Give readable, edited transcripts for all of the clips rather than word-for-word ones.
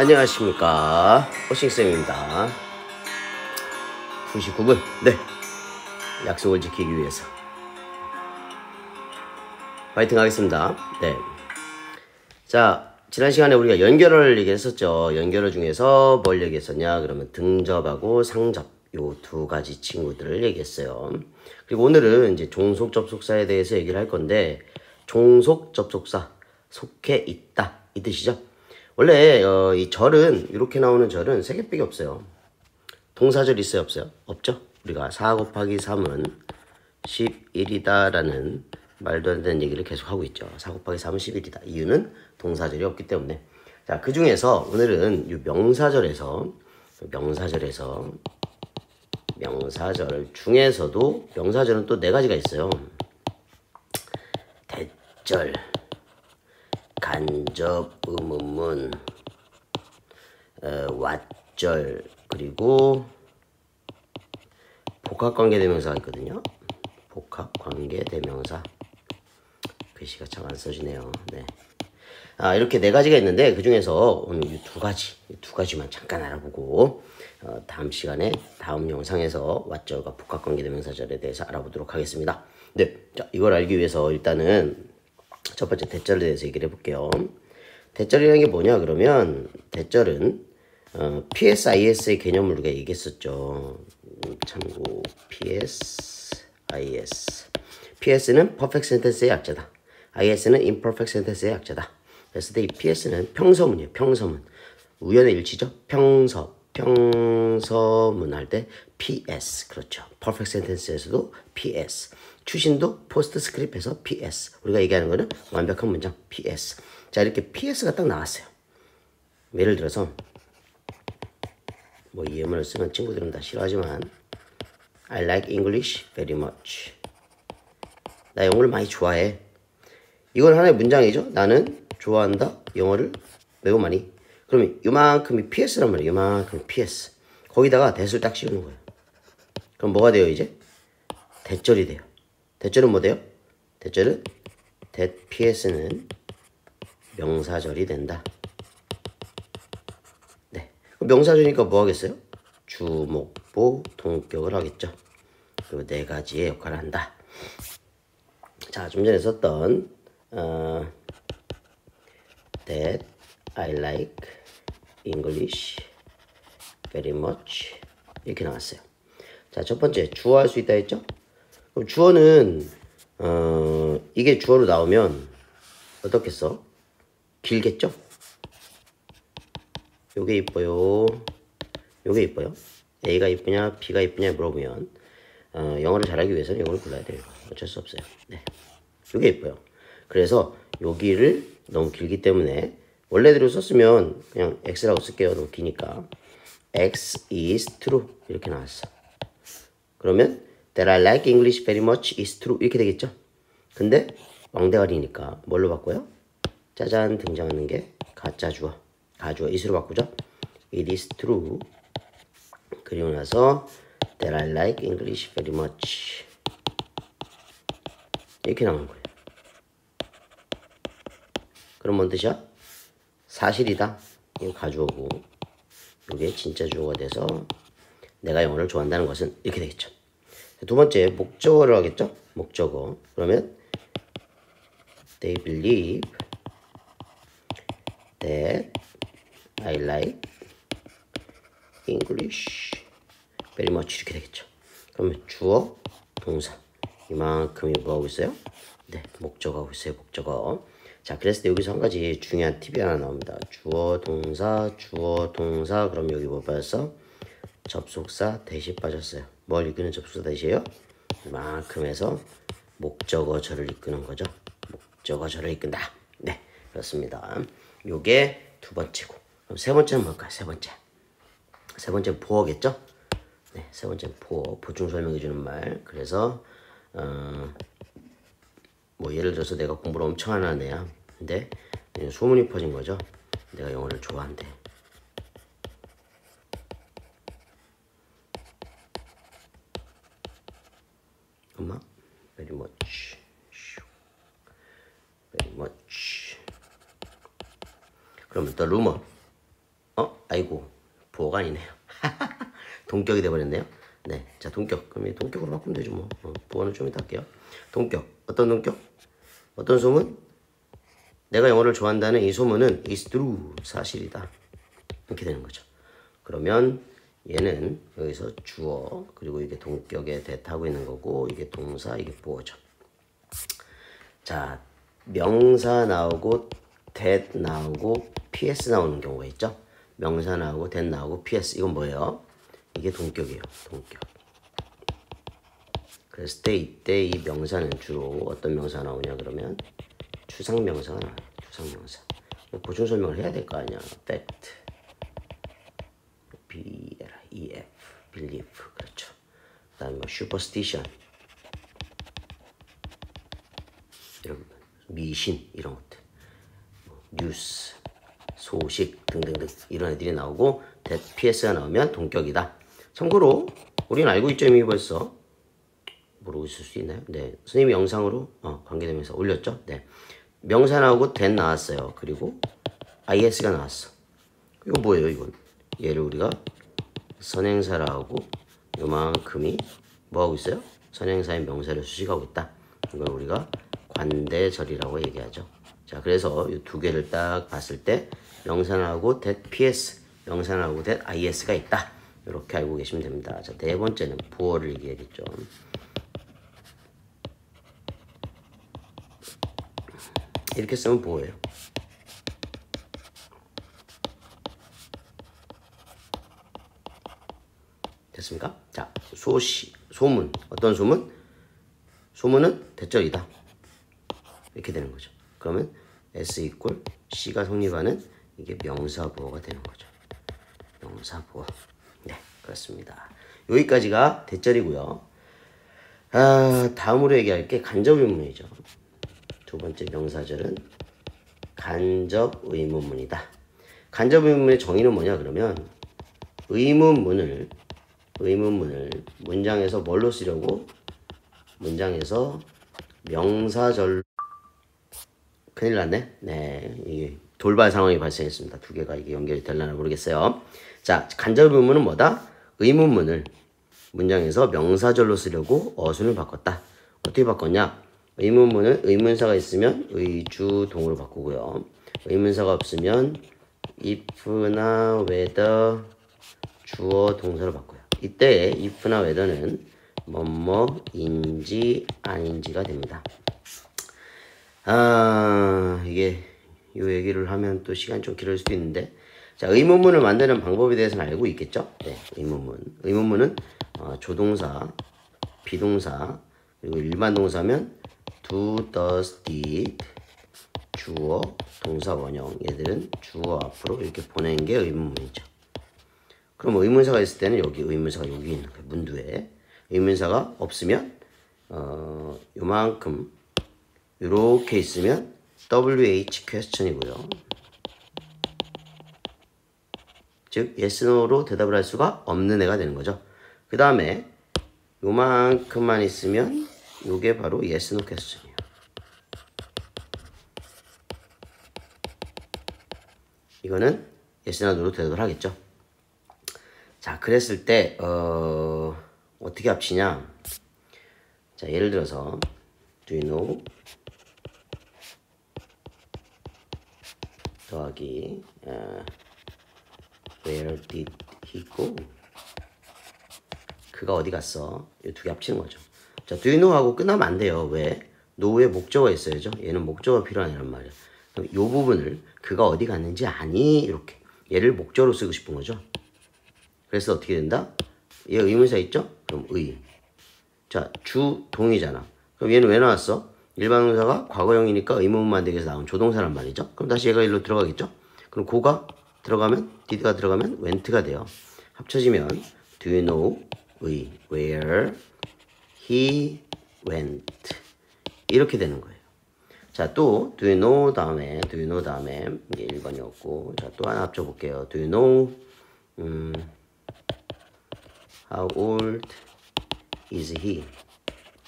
안녕하십니까, 호싱쌤입니다. 2시 9분. 네, 약속을 지키기 위해서 파이팅 하겠습니다. 네, 자, 지난 시간에 우리가 연결어를 얘기했었죠. 연결어 중에서 뭘 얘기했었냐 그러면 등접하고 상접, 요 두 가지 친구들을 얘기했어요. 그리고 오늘은 이제 종속 접속사에 대해서 얘기를 할 건데, 종속 접속사 속해 있다 이 뜻이죠. 원래 이 절은, 이렇게 나오는 절은 세 개밖에 없어요. 동사절 있어요, 없어요? 없죠. 우리가 4 곱하기 3은 11이다 라는 말도 안 되는 얘기를 계속 하고 있죠. 4 곱하기 3은 11이다. 이유는 동사절이 없기 때문에. 자, 그 중에서 오늘은 이 명사절 중에서도 명사절은 또 네 가지가 있어요. 대절, 간접, 의문문, 왓절, 그리고 복합관계대명사가 있거든요. 복합관계대명사. 글씨가 참 안 써지네요. 네. 이렇게 네 가지가 있는데, 그 중에서 오늘 이 두 가지만 잠깐 알아보고, 다음 시간에, 다음 영상에서 왓절과 복합관계대명사절에 대해서 알아보도록 하겠습니다. 네. 자, 이걸 알기 위해서 일단은 첫 번째 대절에 대해서 얘기를 해볼게요. 대절이라는 게 뭐냐 그러면, 대절은 PS, IS의 개념을 우리가 얘기했었죠. 참고 PS, IS. PS는 Perfect Sentence의 약자다. IS는 Imperfect Sentence의 약자다. 그래서 이 PS는 평서문이에요. 평서문. 우연의 일치죠. 평서문 할 때 PS. 그렇죠. Perfect Sentence에서도 PS. 추신도 포스트스크립트에서 PS. 우리가 얘기하는 거는 완벽한 문장 PS. 자, 이렇게 PS가 딱 나왔어요. 예를 들어서 뭐 EM을 쓰면 친구들은 다 싫어하지만 I like English very much. 나 영어를 많이 좋아해. 이건 하나의 문장이죠. 나는 좋아한다. 영어를 매우 많이. 그러면 이만큼이 PS란 말이에요. 이만큼이 PS. 거기다가 that을 딱 씌우는 거예요. 그럼 뭐가 돼요 이제? 대절이 돼요. 대절은 뭐 돼요? 대절은 that PS는 명사절이 된다. 네. 명사절이니까 뭐 하겠어요? 주, 목, 보, 동격을 하겠죠. 그리고 네 가지의 역할을 한다. 자, 좀 전에 썼던 that I like English very much 이렇게 나왔어요. 자, 첫 번째 주어할 수 있다 했죠? 그럼 주어는 이게 주어로 나오면 어떻겠어? 길겠죠? 요게 이뻐요. 요게 이뻐요. A가 이쁘냐 B가 이쁘냐 물어보면 영어를 잘하기 위해서는 이걸 골라야 돼요. 어쩔 수 없어요. 네, 요게 이뻐요. 그래서 여기를 너무 길기 때문에 원래대로 썼으면 그냥 X라고 쓸게요. 너무 기니까 X is true 이렇게 나왔어. 그러면 that I like English very much is true 이렇게 되겠죠. 근데 왕대가리니까 뭘로 바꿔요? 짜잔, 등장하는 게 가짜 주어, 가주어 is로 바꾸죠. It is true. 그리고 나서 that I like English very much 이렇게 나오는 거예요. 그럼 뭔 뜻이야? 사실이다. 이거 가주어고 이게 진짜 주어가 돼서 내가 영어를 좋아한다는 것은 이렇게 되겠죠. 두 번째 목적어를 하겠죠. 목적어. 그러면 they believe that I like English very much 이렇게 되겠죠. 그러면 주어, 동사 이만큼이 뭐하고 있어요? 네, 목적어하고 있어요. 목적어. 자, 그랬을 때 여기서 한 가지 중요한 팁이 하나 나옵니다. 주어, 동사, 그럼 여기 뭐 빠졌어? 접속사 대시 빠졌어요. 뭘 이끄는 접속사 대시예요? 이만큼 해서 목적어절을 이끄는 거죠. 목적어절을 이끈다. 네, 그렇습니다. 요게 두 번째고. 그럼 세 번째는 뭘까요? 세 번째는 보어겠죠? 네, 세 번째는 보충 설명해주는 말. 그래서 뭐 예를 들어서 내가 공부를 엄청 하는 애야. 근데 소문이 퍼진 거죠. 내가 영어를 좋아한대. 엄마, very much, very much. 그러면 the rumor, 아이고 부호가 아니네요. 동격이 돼버렸네요. 네, 자 동격. 그럼 이 동격으로 바꾸면 되죠 뭐. 부호는 좀 이따 할게요. 동격. 어떤 동격? 어떤 소문? 내가 영어를 좋아한다는 이 소문은 is true, 사실이다. 이렇게 되는 거죠. 그러면 얘는 여기서 주어, 그리고 이게 동격에 대타고 있는 거고, 이게 동사, 이게 부어죠. 자, 명사 나오고 that 나오고 ps 나오는 경우가 있죠. 명사 나오고 that 나오고 ps, 이건 뭐예요? 이게 동격이에요. 동격. 그랬을 때 이때 이 명사는 주로 어떤 명사가 나오냐 그러면 추상명사가 나와요. 추상명사. 보충 설명을 해야 될 거 아니야. fact, B-L-E-F, believe, 그렇죠. 그 다음에 뭐 superstition, 이런 미신, 이런 것들, 뉴스, 소식 등등등 이런 애들이 나오고 that, PS가 나오면 동격이다. 참고로 우리는 알고 있죠. 이미 벌써 모르고 있을 수 있나요? 네, 선생님이 영상으로 관계되면서 올렸죠. 네, 명사 나오고 that 나왔어요. 그리고 is가 나왔어. 이거 뭐예요? 이건 얘를 우리가 선행사라고 요만큼이 뭐하고 있어요? 선행사의 명사를 수식하고 있다. 이걸 우리가 관대절이라고 얘기하죠. 자, 그래서 이 두 개를 딱 봤을 때 명사 나오고 that ps, 명사 나오고 that is가 있다. 이렇게 알고 계시면 됩니다. 자, 네 번째는 부어를 얘기하겠죠. 이렇게 쓰면 부어예요. 됐습니까? 자, 소문. 어떤 소문? 소문은 대절이다. 이렇게 되는 거죠. 그러면 S equal C가 성립하는 이게 명사부호가 되는 거죠. 명사부호. 네, 그렇습니다. 여기까지가 대절이고요. 다음으로 얘기할 게 간접의문이죠. 두 번째 명사절은 간접의문문이다. 간접의문문의 정의는 뭐냐 그러면 의문문을 문장에서 뭘로 쓰려고? 문장에서 명사절로. 큰일 났네. 네, 이게 돌발 상황이 발생했습니다. 두 개가 이게 연결이 되려나 모르겠어요. 자, 간접의문문은 뭐다? 의문문을 문장에서 명사절로 쓰려고 어순을 바꿨다. 어떻게 바꿨냐? 의문문은 의문사가 있으면 의주동으로 바꾸고요. 의문사가 없으면 if나 whether 주어 동사로 바꿔요. 이때 if나 whether는 뭐뭐인지 아닌지가 됩니다. 이게 이 얘기를 하면 또 시간이 좀 길어질 수도 있는데, 자, 의문문을 만드는 방법에 대해서는 알고 있겠죠? 네, 의문문은 조동사, 비동사, 그리고 일반 동사면 do, does, did, 주어, 동사 원형, 얘들은 주어 앞으로 이렇게 보내는 게 의문문이죠. 그럼 의문사가 있을 때는 여기 의문사가 여기 있는 거예요. 문두에. 의문사가 없으면 요만큼 이렇게 있으면 WH question이고요. 즉 yes, no로 대답을 할 수가 없는 애가 되는 거죠. 그 다음에 요만큼만 있으면 요게 바로 yes, no question이에요. 이거는 yes나 no로 대답을 하겠죠. 자, 그랬을 때 어떻게 합치냐? 자, 예를 들어서 do you know 더하기 where did he go? 그가 어디 갔어? 이 두 개 합치는 거죠. 자, do you know 하고 끝나면 안 돼요. 왜? no에 목적어가 있어야죠. 얘는 목적어가 필요하냐는 말이야. 그럼 이 부분을 그가 어디 갔는지 아니? 이렇게 얘를 목적어로 쓰고 싶은 거죠. 그래서 어떻게 된다? 얘 의문사 있죠? 그럼 의. 자, 주 동이잖아. 그럼 얘는 왜 나왔어? 일반 동사가 과거형이니까 의문문 만들기 위해서 나온 조동사란 말이죠. 그럼 다시 얘가 일로 들어가겠죠? 그럼 고가 들어가면, did가 들어가면 went가 돼요. 합쳐지면 do you know 의, where he went, 이렇게 되는 거예요. 자, 또 do you know 다음에 이게 1번이었고, 자, 또 하나 합쳐볼게요. do you know how old is he?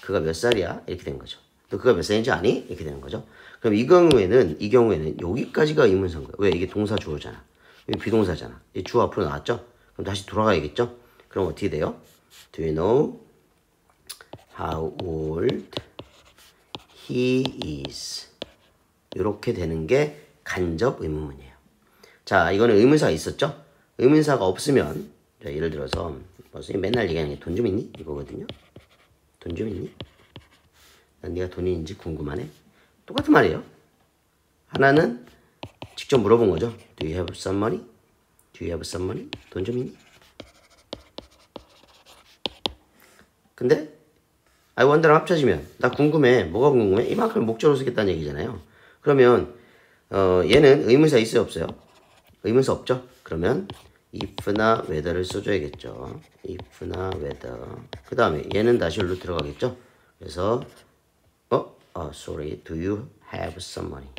그가 몇 살이야? 이렇게 된 거죠. 또 그가 몇 살인지 아니? 이렇게 되는 거죠. 그럼 이 경우에는 여기까지가 의문사인 거예요. 왜? 이게 동사 주어잖아. 이 비동사잖아. 이 주 앞으로 나왔죠? 그럼 다시 돌아가야겠죠? 그럼 어떻게 돼요? Do you know how old he is? 이렇게 되는 게 간접 의문문이에요. 자, 이거는 의문사가 있었죠? 의문사가 없으면, 자, 예를 들어서 선생님 맨날 얘기하는 게 돈 좀 있니? 이거거든요. 돈 좀 있니? 난 네가 돈이 있는지 궁금하네. 똑같은 말이에요. 하나는 직접 물어본 거죠. Do you have some money? Do you have some money? 돈 좀 있니? 근데 I wonder랑 합쳐지면 나 궁금해. 뭐가 궁금해? 이만큼 목적으로 쓰겠다는 얘기잖아요. 그러면 얘는 의문사 있어요? 없어요? 의문사 없죠? 그러면 if나 whether를 써줘야겠죠. if나 whether. 그 다음에 얘는 다시 여기로 들어가겠죠? 그래서 sorry. Do you have some money?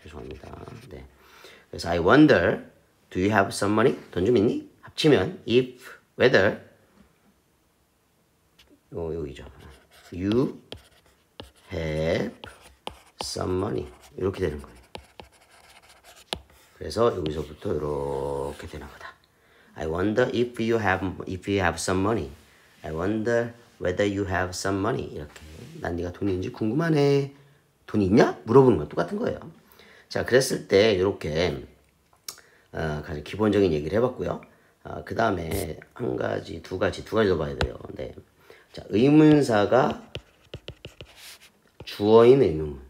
죄송합니다. 네. 그래서 I wonder, do you have some money? 돈 좀 있니? 합치면 if, whether 여기죠. You have some money. 이렇게 되는 거예요. 그래서 여기서부터 이렇게 되는 거다. I wonder if you have some money. I wonder whether you have some money. 이렇게. 난 네가 돈이 있는지 궁금하네. 돈이 있냐? 물어보는 건 똑같은 거예요. 자, 그랬을 때 이렇게 가장 기본적인 얘기를 해봤고요. 그 다음에 두 가지 더 봐야 돼요. 네. 자, 의문사가 주어인 의문문.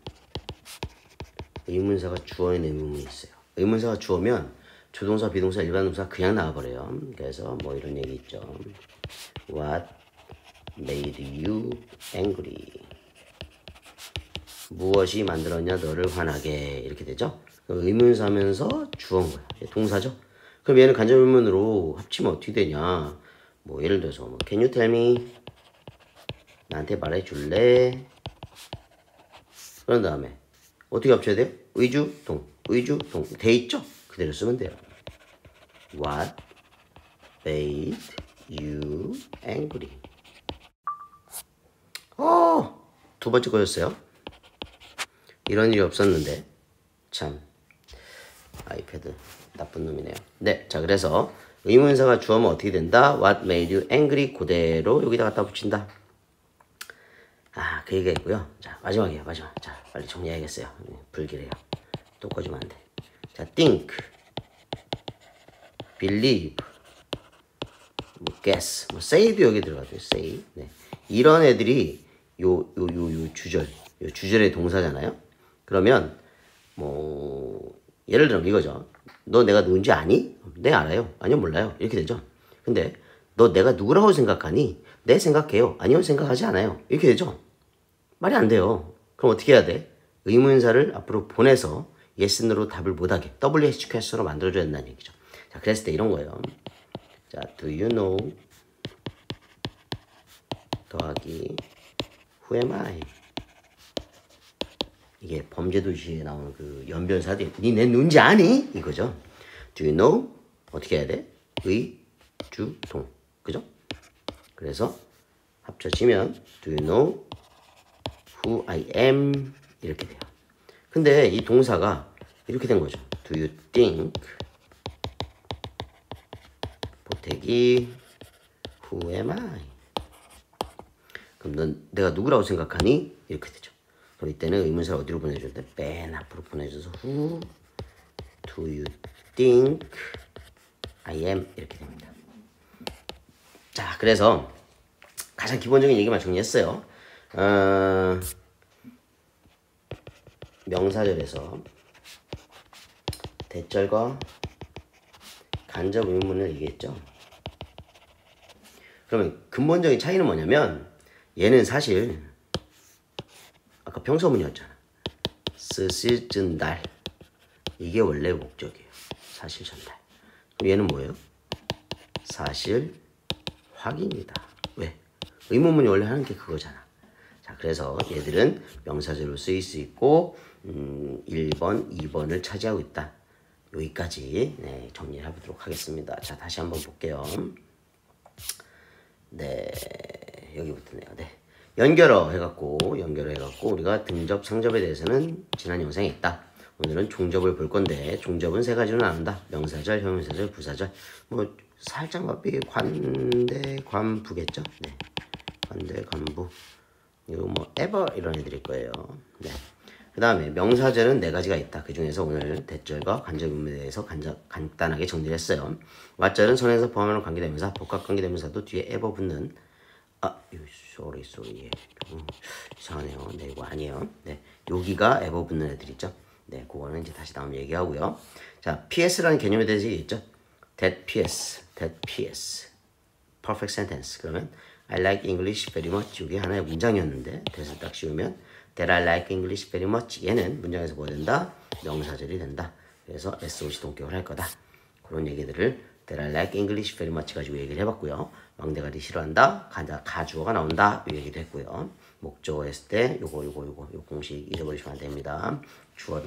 의문사가 주어인 의문문이 있어요. 의문사가 주어면 조동사, 비동사, 일반 동사 그냥 나와버려요. 그래서 뭐 이런 얘기 있죠. What made you angry? 무엇이 만들었냐 너를 화나게 이렇게 되죠. 의문사면서 주어인 거야. 동사죠. 그럼 얘는 간접 의문으로 합치면 어떻게 되냐. 뭐 예를 들어서 뭐, Can you tell me? 나한테 말해줄래? 그런 다음에 어떻게 합쳐야 돼요? 의주, 동, 의주, 동. 돼 있죠? 그대로 쓰면 돼요. What made you angry? 두 번째 거였어요. 이런 일이 없었는데 참 아이패드 나쁜 놈이네요. 네, 자 그래서 의문사가 주어면 어떻게 된다? What made you angry? 그대로 여기다 갖다 붙인다. 그 얘기가 있고요. 자 마지막이에요. 마지막. 자 빨리 정리해야겠어요. 불길해요. 또 꺼지면 안 돼. 자 think, believe, guess, say도 여기 들어가죠. say. 네. 이런 애들이 요 주절의 동사잖아요. 그러면 뭐 예를 들면 이거죠. 너 내가 누군지 아니? 네 알아요. 아니요 몰라요. 이렇게 되죠. 근데 너 내가 누구라고 생각하니? 네 생각해요. 아니요 생각하지 않아요. 이렇게 되죠. 말이 안 돼요. 그럼 어떻게 해야 돼? 의문사를 앞으로 보내서 yes, no로 답을 못하게 WH 퀘스천으로 만들어줘야 된다는 얘기죠. 자 그랬을 때 이런 거예요. 자 do you know 더하기 who am I? 이게 범죄도시에 나오는 그 연변사들 니 내 누군지 아니? 이거죠. Do you know? 어떻게 해야 돼? 의, 주, 동. 그죠? 그래서 합쳐지면 Do you know who I am? 이렇게 돼요. 근데 이 동사가 이렇게 된 거죠. Do you think 보태기 who am I? 그럼 넌 내가 누구라고 생각하니? 이렇게 되죠. 그럼 이때는 의문사를 어디로 보내줘야 돼? 맨 앞으로 보내줘서 Who do you think I am? 이렇게 됩니다. 자, 그래서 가장 기본적인 얘기만 정리했어요. 명사절에서 대절과 간접 의문문을 얘기했죠. 그러면 근본적인 차이는 뭐냐면 얘는 사실 아까 평서문이었잖아. 쓰실 전달 이게 원래 목적이에요. 사실 전달. 그럼 얘는 뭐예요? 사실 확인이다. 왜? 의문문이 원래 하는 게 그거잖아. 자, 그래서 얘들은 명사절로 쓰일 수 있고 1번, 2번을 차지하고 있다. 여기까지 정리를 해보도록 하겠습니다. 자, 다시 한번 볼게요. 네, 여기부터네요. 네. 연결어 해갖고 우리가 등접, 상접에 대해서는 지난 영상에 있다. 오늘은 종접을 볼 건데 종접은 세 가지로 나눈다. 명사절, 형용사절, 부사절. 뭐 살짝 맛비 관대, 관부겠죠. 네, 관대, 관부. 이거 뭐 ever 이런 애들일 거예요. 네. 그 다음에 명사절은 네 가지가 있다. 그 중에서 오늘 대절과 간접 의무에 대해서 간단하게 정리를 했어요. 왓절은 선에서 포함하는 관계대명사, 복합 관계대명사도 뒤에 ever 붙는 sorry. 이상하네요. 네, 이거 아니에요. 네, 여기가 ever 붙는 애들 있죠. 네, 그거는 이제 다시 다음 얘기하고요. 자, PS라는 개념에 대해서 얘기했죠. that PS, perfect sentence. 그러면 I like English very much. 이게 하나의 문장이었는데 대서 딱 씌우면 that I like English very much. 얘는 문장에서 뭐가 된다? 명사절이 된다. 그래서 SOC 동격을 할 거다. 그런 얘기들을 that I like English very much 가지고 얘기를 해봤고요. 왕대가리 싫어한다. 가주어가 나온다. 이 얘기도 했고요. 목적어 했을 때 요거 공식 잊어버리시면 안 됩니다. 주어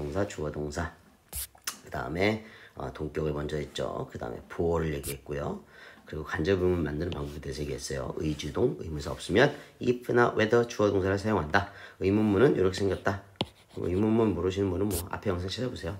동사. 그 다음에 동격을 먼저 했죠. 그 다음에 보어를 얘기했고요. 그리고 간접 의문 만드는 방법에 대해서 얘기했어요. 의주동, 의문사 없으면 if나 whether 주어 동사를 사용한다. 의문문은 이렇게 생겼다. 의문문 모르시는 분은 뭐 앞에 영상 찾아보세요.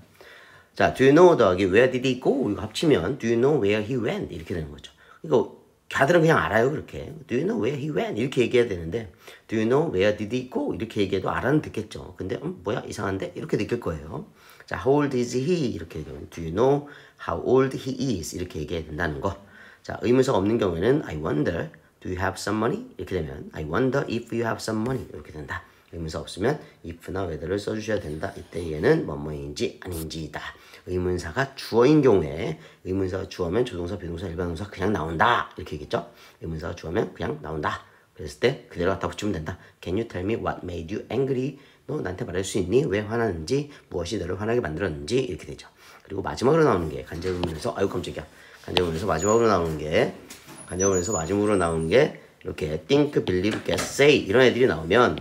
자, do you know 더하기 where did he go? 이거 합치면 do you know where he went? 이렇게 되는 거죠. 이거 다들은 그냥 알아요. 그렇게 do you know where he went? 이렇게 얘기해야 되는데 do you know where did he go? 이렇게 얘기해도 알아는 듣겠죠. 근데 뭐야 이상한데? 이렇게 느낄 거예요. 자, how old is he? 이렇게 얘기하면 do you know how old he is? 이렇게 얘기해야 된다는 거. 자, 의문사가 없는 경우에는 I wonder, do you have some money? 이렇게 되면 I wonder if you have some money. 이렇게 된다. 의문사 없으면 if나 whether를 써주셔야 된다. 이때 얘는 뭐뭐인지 아닌지다. 의문사가 주어인 경우에 의문사가 주어면 조동사, 비동사, 일반동사 그냥 나온다. 이렇게 얘기했죠. 의문사가 주어면 그냥 나온다. 그랬을 때 그대로 갖다 붙이면 된다. Can you tell me what made you angry? 너 나한테 말할 수 있니? 왜 화났는지, 무엇이 너를 화나게 만들었는지 이렇게 되죠. 그리고 마지막으로 나오는 게 간접 의문에서 아유 깜짝이야. 간접 의문에서 마지막으로 나오는 게 이렇게 think, believe, guess, say 이런 애들이 나오면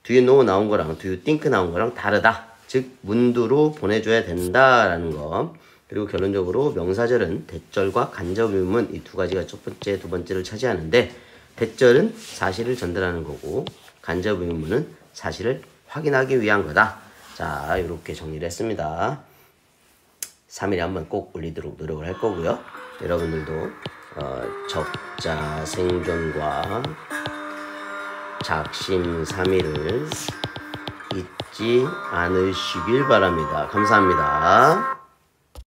do you know 나온 거랑 do you think 나온 거랑 다르다. 즉 문두로 보내줘야 된다라는 거. 그리고 결론적으로 명사절은 대절과 간접 의문 이 두 가지가 첫 번째, 두 번째를 차지하는데 대절은 사실을 전달하는 거고 간접 의문은 사실을 확인하기 위한 거다. 자, 이렇게 정리를 했습니다. 3일에 한번 꼭 올리도록 노력을 할 거고요. 여러분들도 적자 생존과 작심 3일을 잊지 않으시길 바랍니다. 감사합니다.